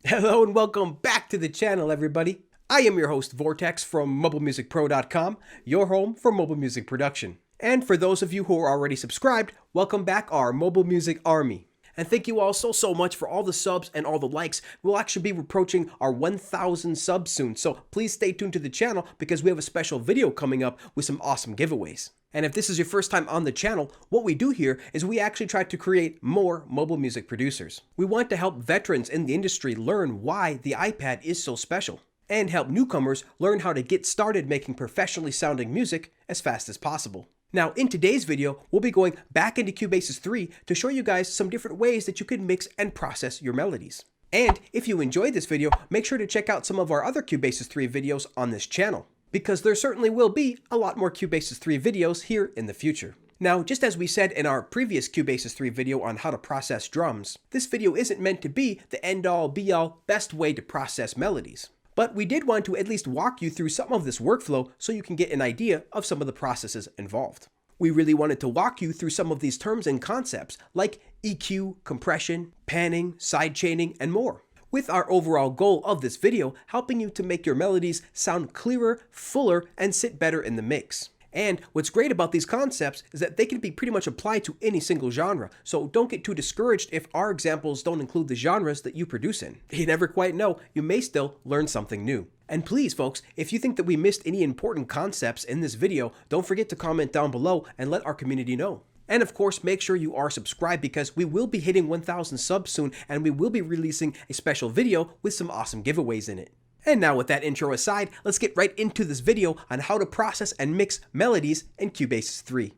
Hello and welcome back to the channel, everybody. I am your host, Vortex from MobileMusicPro.com, your home for mobile music production. And for those of you who are already subscribed, welcome back our Mobile Music Army. And thank you all so much for all the subs and all the likes. We'll actually be approaching our 1,000 subs soon, so please stay tuned to the channel because we have a special video coming up with some awesome giveaways. And if this is your first time on the channel, what we do here is we actually try to create more mobile music producers. We want to help veterans in the industry learn why the iPad is so special, and help newcomers learn how to get started making professionally sounding music as fast as possible. Now, in today's video, we'll be going back into Cubasis 3 to show you guys some different ways that you can mix and process your melodies. And if you enjoyed this video, make sure to check out some of our other Cubasis 3 videos on this channel, because there certainly will be a lot more Cubasis 3 videos here in the future. Now, just as we said in our previous Cubasis 3 video on how to process drums, this video isn't meant to be the end-all, be-all, best way to process melodies. But we did want to at least walk you through some of this workflow so you can get an idea of some of the processes involved. We really wanted to walk you through some of these terms and concepts like EQ, compression, panning, sidechaining, and more, with our overall goal of this video helping you to make your melodies sound clearer, fuller, and sit better in the mix. And what's great about these concepts is that they can be pretty much applied to any single genre, so don't get too discouraged if our examples don't include the genres that you produce in. You never quite know, you may still learn something new. And please folks, if you think that we missed any important concepts in this video, don't forget to comment down below and let our community know. And of course, make sure you are subscribed because we will be hitting 1,000 subs soon and we will be releasing a special video with some awesome giveaways in it. And now with that intro aside, let's get right into this video on how to process and mix melodies in Cubasis 3.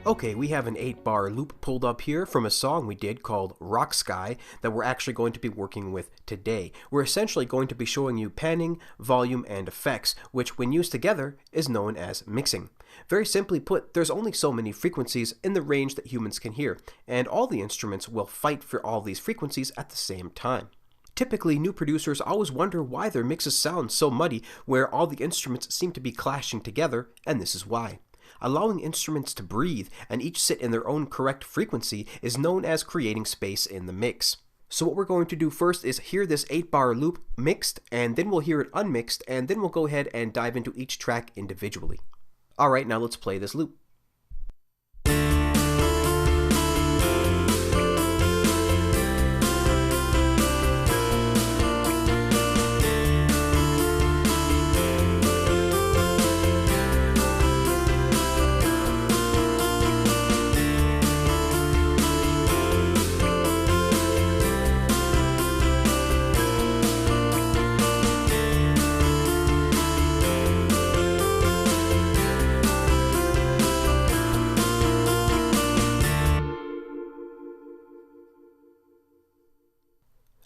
Okay, we have an 8-bar loop pulled up here from a song we did called Rock Sky that we're actually going to be working with today. We're essentially going to be showing you panning, volume, and effects, which when used together is known as mixing. Very simply put, there's only so many frequencies in the range that humans can hear, and all the instruments will fight for all these frequencies at the same time. Typically, new producers always wonder why their mixes sound so muddy, where all the instruments seem to be clashing together, and this is why. Allowing instruments to breathe and each sit in their own correct frequency is known as creating space in the mix. So what we're going to do first is hear this 8-bar loop mixed, and then we'll hear it unmixed, and then we'll go ahead and dive into each track individually. Alright, now let's play this loop.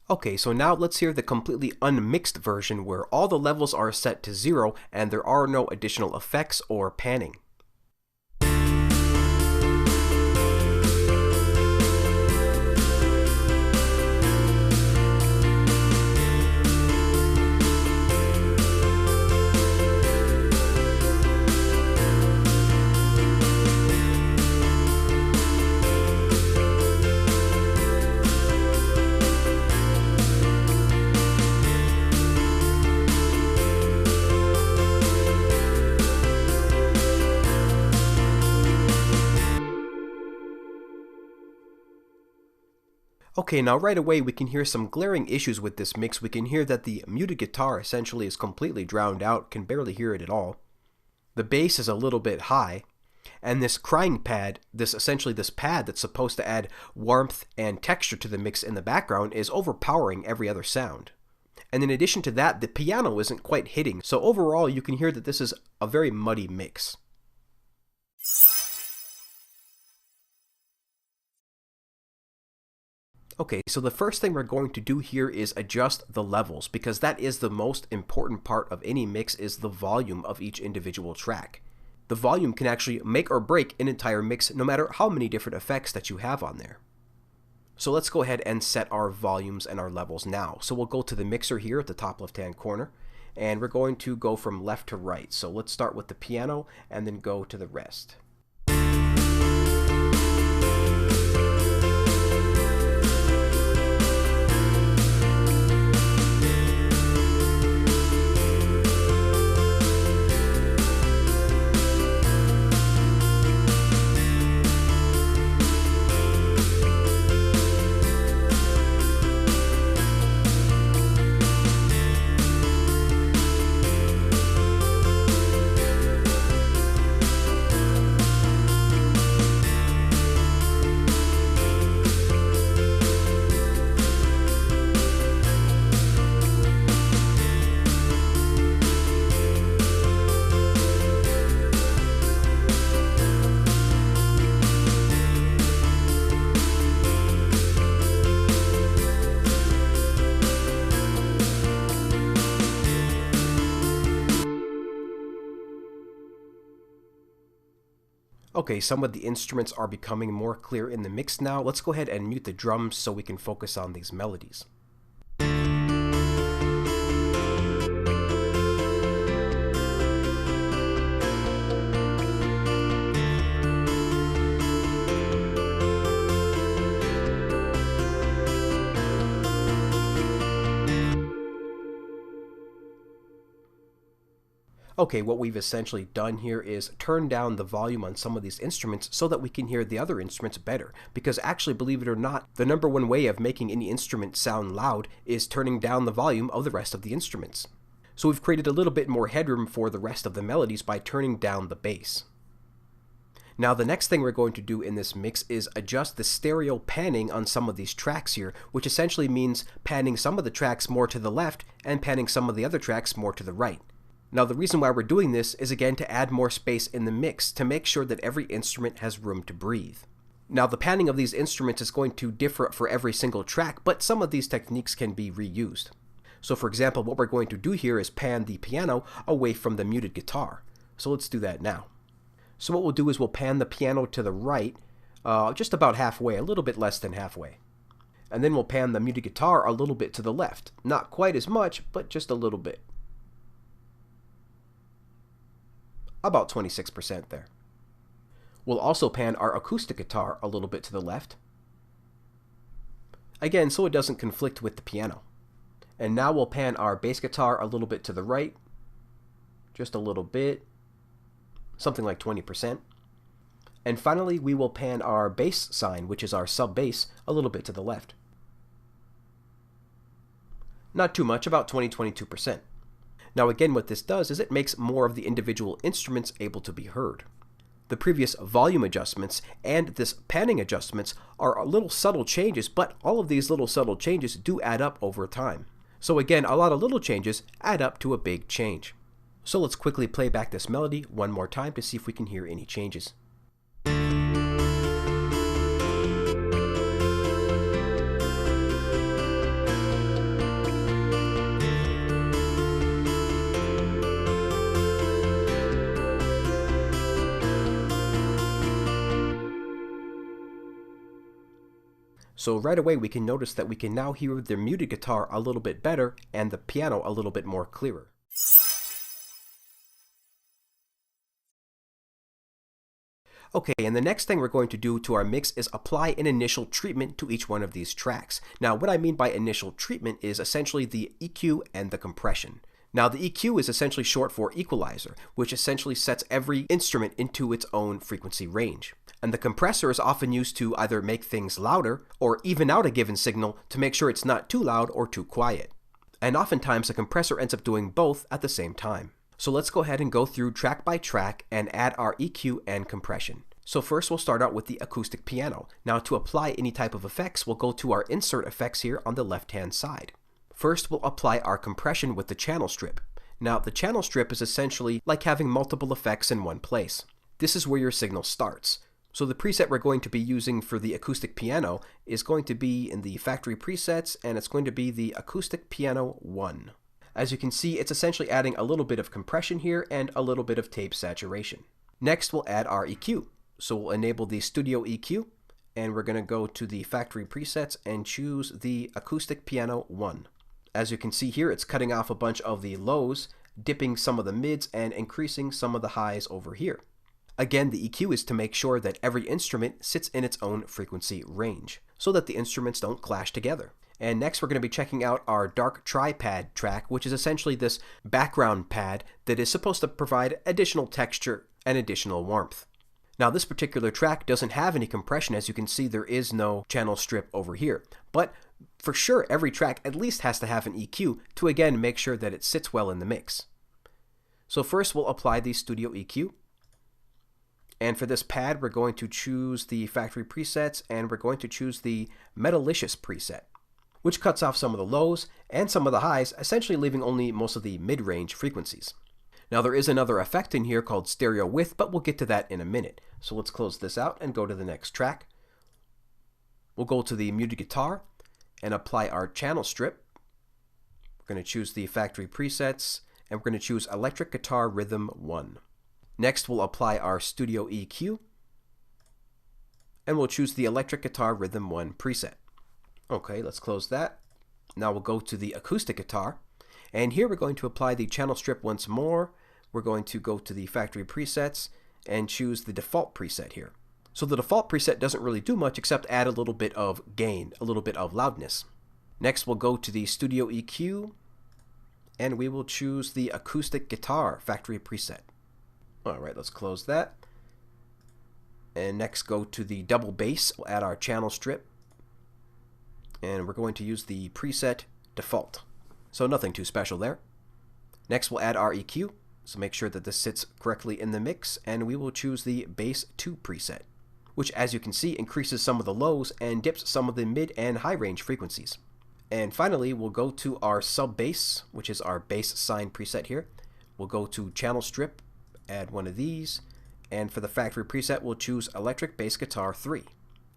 Okay, so now let's hear the completely unmixed version where all the levels are set to 0 and there are no additional effects or panning. Okay, now right away we can hear some glaring issues with this mix. We can hear that the muted guitar essentially is completely drowned out, can barely hear it at all. The bass is a little bit high, and this crying pad, this pad that's supposed to add warmth and texture to the mix in the background, is overpowering every other sound. And in addition to that, the piano isn't quite hitting, so overall you can hear that this is a very muddy mix. Okay, so the first thing we're going to do here is adjust the levels, because that is the most important part of any mix, is the volume of each individual track. The volume can actually make or break an entire mix no matter how many different effects that you have on there. So let's go ahead and set our volumes and our levels now. So we'll go to the mixer here at the top left-hand corner, and we're going to go from left to right. So let's start with the piano and then go to the rest. Okay, some of the instruments are becoming more clear in the mix now. Let's go ahead and mute the drums so we can focus on these melodies. Okay, what we've essentially done here is turn down the volume on some of these instruments so that we can hear the other instruments better. Because actually, believe it or not, the number one way of making any instrument sound loud is turning down the volume of the rest of the instruments. So we've created a little bit more headroom for the rest of the melodies by turning down the bass. Now the next thing we're going to do in this mix is adjust the stereo panning on some of these tracks here, which essentially means panning some of the tracks more to the left and panning some of the other tracks more to the right. Now the reason why we're doing this is again to add more space in the mix to make sure that every instrument has room to breathe. Now the panning of these instruments is going to differ for every single track, but some of these techniques can be reused. So for example, what we're going to do here is pan the piano away from the muted guitar. So let's do that now. So what we'll do is we'll pan the piano to the right, just about halfway, a little bit less than halfway. And then we'll pan the muted guitar a little bit to the left. Not quite as much, but just a little bit. About 26% there. We'll also pan our acoustic guitar a little bit to the left. Again, so it doesn't conflict with the piano. And now we'll pan our bass guitar a little bit to the right. Just a little bit. Something like 20%. And finally, we will pan our bass sign, which is our sub bass, a little bit to the left. Not too much, about 20-22%. Now again, what this does is it makes more of the individual instruments able to be heard. The previous volume adjustments and this panning adjustments are little subtle changes, but all of these little subtle changes do add up over time. So again, a lot of little changes add up to a big change. So let's quickly play back this melody one more time to see if we can hear any changes. So right away we can notice that we can now hear the muted guitar a little bit better and the piano a little bit more clearer. Okay, and the next thing we're going to do to our mix is apply an initial treatment to each one of these tracks. Now what I mean by initial treatment is essentially the EQ and the compression. Now the EQ is essentially short for equalizer, which essentially sets every instrument into its own frequency range. And the compressor is often used to either make things louder or even out a given signal to make sure it's not too loud or too quiet. And oftentimes the compressor ends up doing both at the same time. So let's go ahead and go through track by track and add our EQ and compression. So first we'll start out with the acoustic piano. Now to apply any type of effects, we'll go to our insert effects here on the left hand side. First we'll apply our compression with the channel strip. Now the channel strip is essentially like having multiple effects in one place. This is where your signal starts. So the preset we're going to be using for the acoustic piano is going to be in the factory presets, and it's going to be the acoustic piano 1. As you can see, it's essentially adding a little bit of compression here and a little bit of tape saturation. Next we'll add our EQ. So we'll enable the studio EQ, and we're going to go to the factory presets and choose the Acoustic Piano 1. As you can see here, it's cutting off a bunch of the lows, dipping some of the mids, and increasing some of the highs over here. Again, the EQ is to make sure that every instrument sits in its own frequency range, so that the instruments don't clash together. And next we're going to be checking out our dark tripad track, which is essentially this background pad that is supposed to provide additional texture and additional warmth. Now this particular track doesn't have any compression. As you can see, there is no channel strip over here. But for sure, every track at least has to have an EQ to again make sure that it sits well in the mix. So first we'll apply the Studio EQ. And for this pad, we're going to choose the factory presets, and we're going to choose the Melodies preset, which cuts off some of the lows and some of the highs, essentially leaving only most of the mid-range frequencies. Now there is another effect in here called stereo width, but we'll get to that in a minute. So let's close this out and go to the next track. We'll go to the muted guitar and apply our channel strip. We're going to choose the factory presets, and we're going to choose Electric Guitar Rhythm 1. Next we'll apply our Studio EQ, and we'll choose the Electric Guitar Rhythm 1 preset. Okay, let's close that. Now we'll go to the acoustic guitar, and here we're going to apply the channel strip once more. We're going to go to the factory presets and choose the default preset here. So the default preset doesn't really do much except add a little bit of gain, a little bit of loudness. Next we'll go to the Studio EQ, and we will choose the acoustic guitar factory preset. Alright, let's close that. And next go to the double bass. We'll add our channel strip, and we're going to use the preset default. So nothing too special there. Next we'll add our EQ, so make sure that this sits correctly in the mix, and we will choose the bass 2 preset, which as you can see increases some of the lows and dips some of the mid and high range frequencies. And finally we'll go to our sub bass, which is our bass sign preset here. We'll go to channel strip, add one of these, and for the factory preset we'll choose Electric Bass Guitar 3.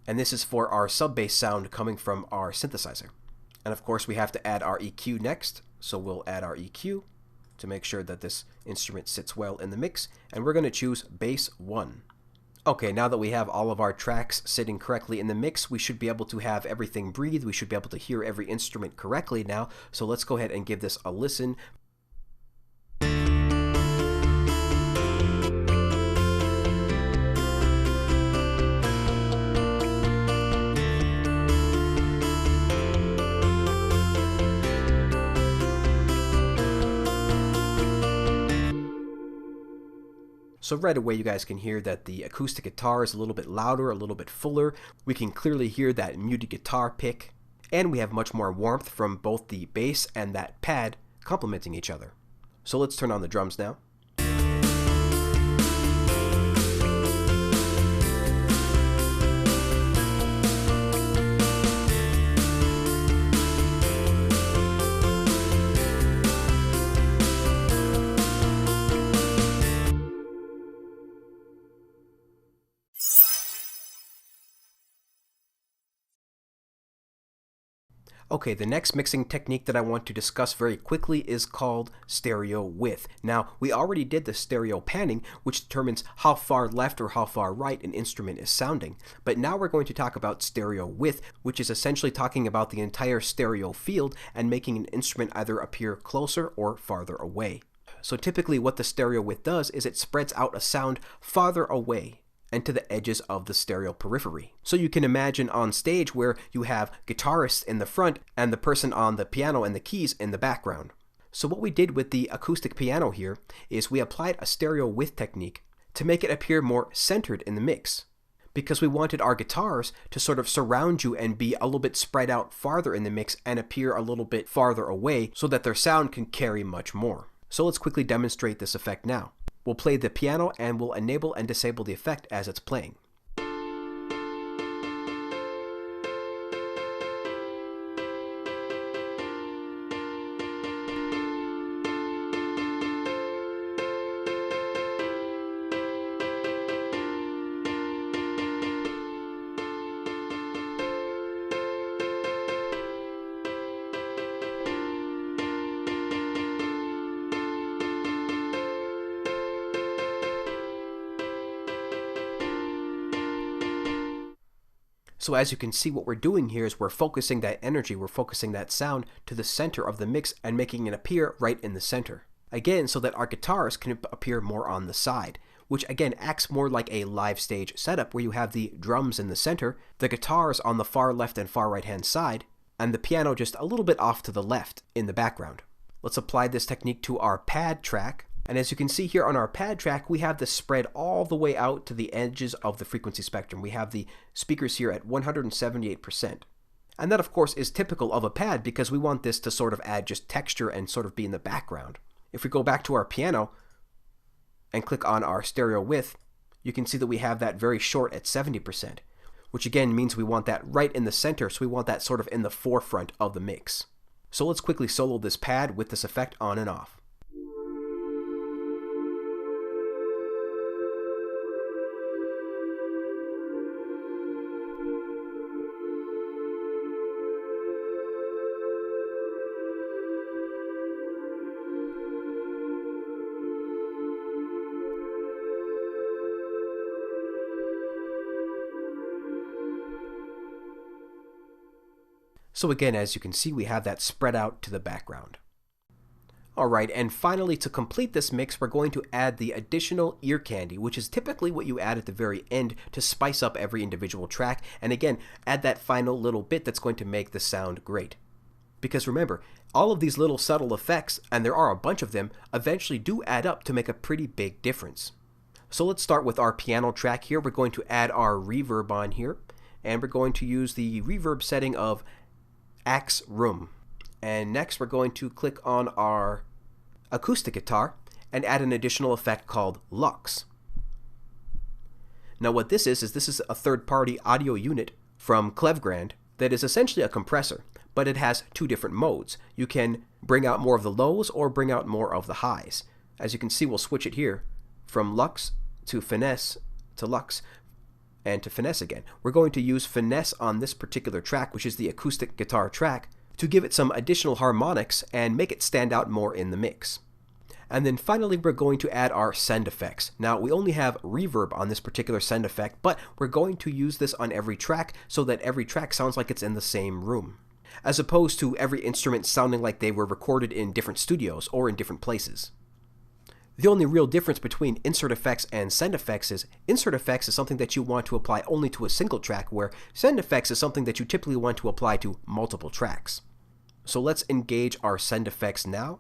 And this is for our sub bass sound coming from our synthesizer. And of course we have to add our EQ next, so we'll add our EQ to make sure that this instrument sits well in the mix, and we're going to choose bass 1. Okay, now that we have all of our tracks sitting correctly in the mix, we should be able to have everything breathe. We should be able to hear every instrument correctly now, so let's go ahead and give this a listen. So right away you guys can hear that the acoustic guitar is a little bit louder, a little bit fuller. We can clearly hear that muted guitar pick, and we have much more warmth from both the bass and that pad complementing each other. So let's turn on the drums now. Okay, the next mixing technique that I want to discuss very quickly is called stereo width. Now, we already did the stereo panning, which determines how far left or how far right an instrument is sounding. But now we're going to talk about stereo width, which is essentially talking about the entire stereo field and making an instrument either appear closer or farther away. So typically what the stereo width does is it spreads out a sound farther away and to the edges of the stereo periphery. So you can imagine on stage where you have guitarists in the front and the person on the piano and the keys in the background. So what we did with the acoustic piano here is we applied a stereo width technique to make it appear more centered in the mix, because we wanted our guitars to sort of surround you and be a little bit spread out farther in the mix and appear a little bit farther away so that their sound can carry much more. So let's quickly demonstrate this effect now. We'll play the piano and we'll enable and disable the effect as it's playing. So as you can see, what we're doing here is we're focusing that energy, we're focusing that sound to the center of the mix and making it appear right in the center. Again, so that our guitars can appear more on the side, which again acts more like a live stage setup where you have the drums in the center, the guitars on the far left and far right hand side, and the piano just a little bit off to the left in the background. Let's apply this technique to our pad track. And as you can see here on our pad track, we have this spread all the way out to the edges of the frequency spectrum. We have the speakers here at 178%. And that of course is typical of a pad because we want this to sort of add just texture and sort of be in the background. If we go back to our piano and click on our stereo width, you can see that we have that very short at 70%, which again means we want that right in the center, so we want that sort of in the forefront of the mix. So let's quickly solo this pad with this effect on and off. So again, as you can see, we have that spread out to the background. Alright, and finally to complete this mix, we're going to add the additional ear candy, which is typically what you add at the very end to spice up every individual track, and again, add that final little bit that's going to make the sound great. Because remember, all of these little subtle effects, and there are a bunch of them, eventually do add up to make a pretty big difference. So let's start with our piano track here. We're going to add our reverb on here, and we're going to use the reverb setting of Axe Room. And next we're going to click on our acoustic guitar and add an additional effect called Lux. Now what this is this is a third-party audio unit from Clevgrand that is essentially a compressor, but it has two different modes. You can bring out more of the lows or bring out more of the highs. As you can see, we'll switch it here from Lux to Finesse to Lux and to Finesse again. We're going to use Finesse on this particular track, which is the acoustic guitar track, to give it some additional harmonics and make it stand out more in the mix. And then finally, we're going to add our send effects. Now, we only have reverb on this particular send effect, but we're going to use this on every track so that every track sounds like it's in the same room, as opposed to every instrument sounding like they were recorded in different studios or in different places. The only real difference between insert effects and send effects is insert effects is something that you want to apply only to a single track, where send effects is something that you typically want to apply to multiple tracks. So let's engage our send effects now.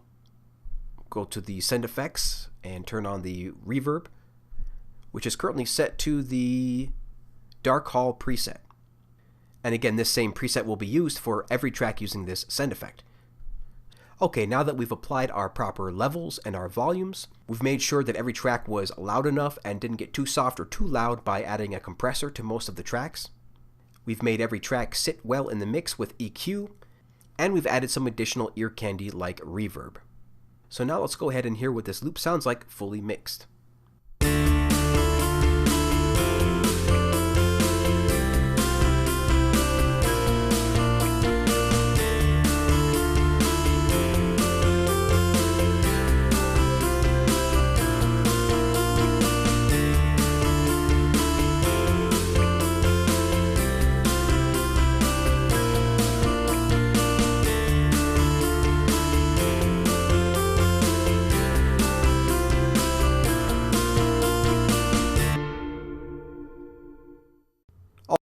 Go to the send effects and turn on the reverb, which is currently set to the Dark Hall preset. And again, this same preset will be used for every track using this send effect. Okay, now that we've applied our proper levels and our volumes, we've made sure that every track was loud enough and didn't get too soft or too loud by adding a compressor to most of the tracks. We've made every track sit well in the mix with EQ, and we've added some additional ear candy like reverb. So now let's go ahead and hear what this loop sounds like fully mixed.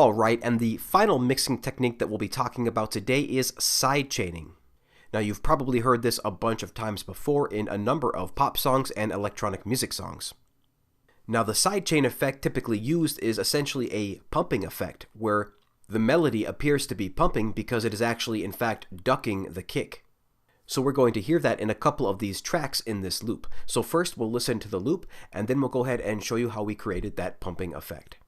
Alright, and the final mixing technique that we'll be talking about today is sidechaining. Now, you've probably heard this a bunch of times before in a number of pop songs and electronic music songs. Now, the sidechain effect typically used is essentially a pumping effect, where the melody appears to be pumping because it is actually, in fact, ducking the kick. So we're going to hear that in a couple of these tracks in this loop. So first, we'll listen to the loop, and then we'll go ahead and show you how we created that pumping effect.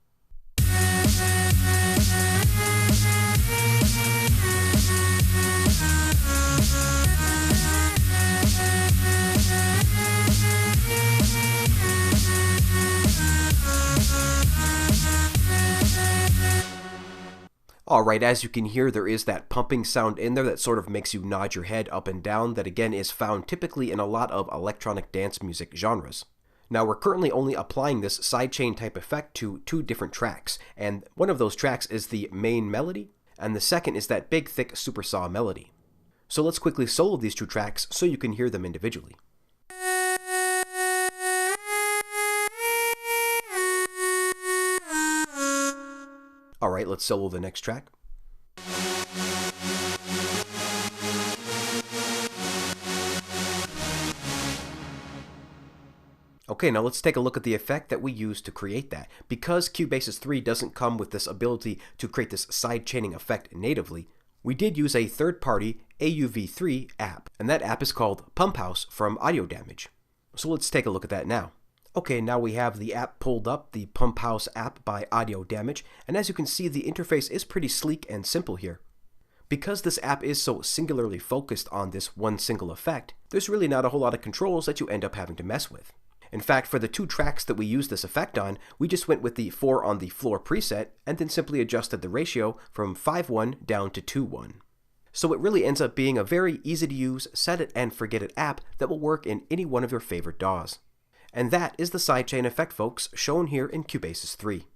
Alright, as you can hear, there is that pumping sound in there that sort of makes you nod your head up and down, that again is found typically in a lot of electronic dance music genres. Now we're currently only applying this sidechain type effect to 2 different tracks, and one of those tracks is the main melody, and the second is that big thick supersaw melody. So let's quickly solo these 2 tracks so you can hear them individually. Alright, let's solo the next track. Okay, now let's take a look at the effect that we used to create that. Because Cubasis 3 doesn't come with this ability to create this sidechaining effect natively, we did use a third-party AUV3 app, and that app is called Pump House from Audio Damage. So let's take a look at that now. Okay, now we have the app pulled up, the Pump House app by Audio Damage, and as you can see, the interface is pretty sleek and simple here. Because this app is so singularly focused on this one single effect, there's really not a whole lot of controls that you end up having to mess with. In fact, for the 2 tracks that we used this effect on, we just went with the 4 on the floor preset and then simply adjusted the ratio from 5:1 down to 2:1. So it really ends up being a very easy to use, set it and forget it app that will work in any one of your favorite DAWs. And that is the sidechain effect, folks, shown here in Cubasis 3.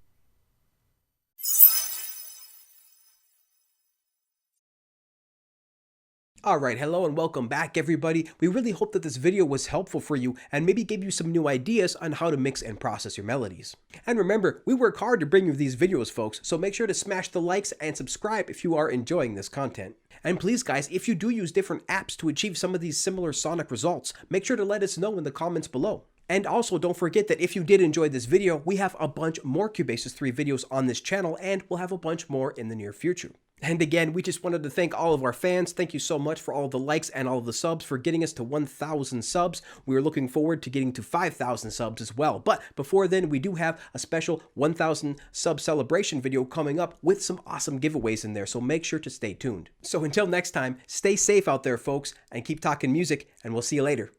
Alright, hello and welcome back everybody. We really hope that this video was helpful for you and maybe gave you some new ideas on how to mix and process your melodies. And remember, we work hard to bring you these videos, folks, so make sure to smash the likes and subscribe if you are enjoying this content. And please guys, if you do use different apps to achieve some of these similar sonic results, make sure to let us know in the comments below. And also don't forget that if you did enjoy this video, we have a bunch more Cubasis 3 videos on this channel and we'll have a bunch more in the near future. And again, we just wanted to thank all of our fans. Thank you so much for all of the likes and all of the subs for getting us to 1,000 subs. We are looking forward to getting to 5,000 subs as well. But before then, we do have a special 1,000 sub celebration video coming up with some awesome giveaways in there. So make sure to stay tuned. So until next time, stay safe out there, folks, and keep talking music, and we'll see you later.